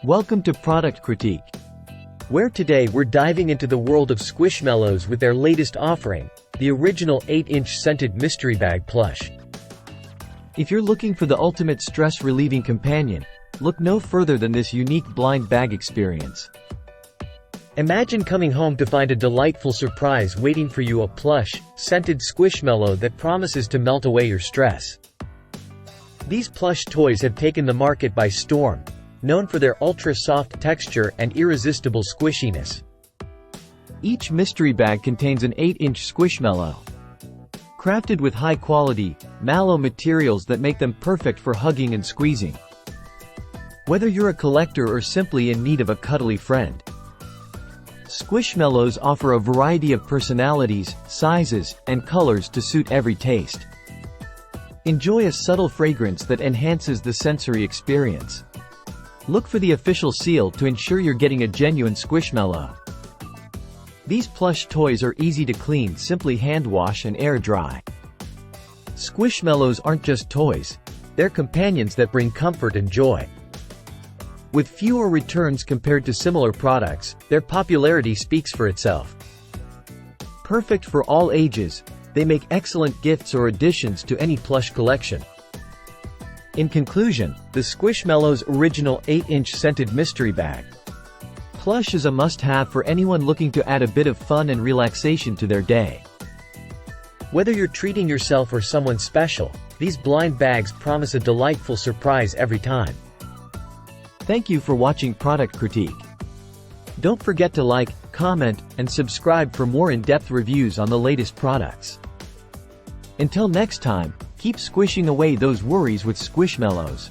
Welcome to Product Critique, where today we're diving into the world of Squishmallows with their latest offering, the original 8-inch scented mystery bag plush. If you're looking for the ultimate stress-relieving companion, look no further than this unique blind bag experience. Imagine coming home to find a delightful surprise waiting for you, a plush, scented Squishmallow that promises to melt away your stress. These plush toys have taken the market by storm, known for their ultra-soft texture and irresistible squishiness. Each mystery bag contains an 8-inch Squishmallow, crafted with high-quality, mallow materials that make them perfect for hugging and squeezing. Whether you're a collector or simply in need of a cuddly friend, Squishmallows offer a variety of personalities, sizes, and colors to suit every taste. Enjoy a subtle fragrance that enhances the sensory experience. Look for the official seal to ensure you're getting a genuine Squishmallow. These plush toys are easy to clean, simply hand wash and air dry. Squishmallows aren't just toys, they're companions that bring comfort and joy. With fewer returns compared to similar products, their popularity speaks for itself. Perfect for all ages, they make excellent gifts or additions to any plush collection. In conclusion, the Squishmallows original 8-inch scented mystery bag plush is a must-have for anyone looking to add a bit of fun and relaxation to their day. Whether you're treating yourself or someone special, these blind bags promise a delightful surprise every time. Thank you for watching Product Critique. Don't forget to like, comment, and subscribe for more in-depth reviews on the latest products. Until next time, keep squishing away those worries with Squishmallows.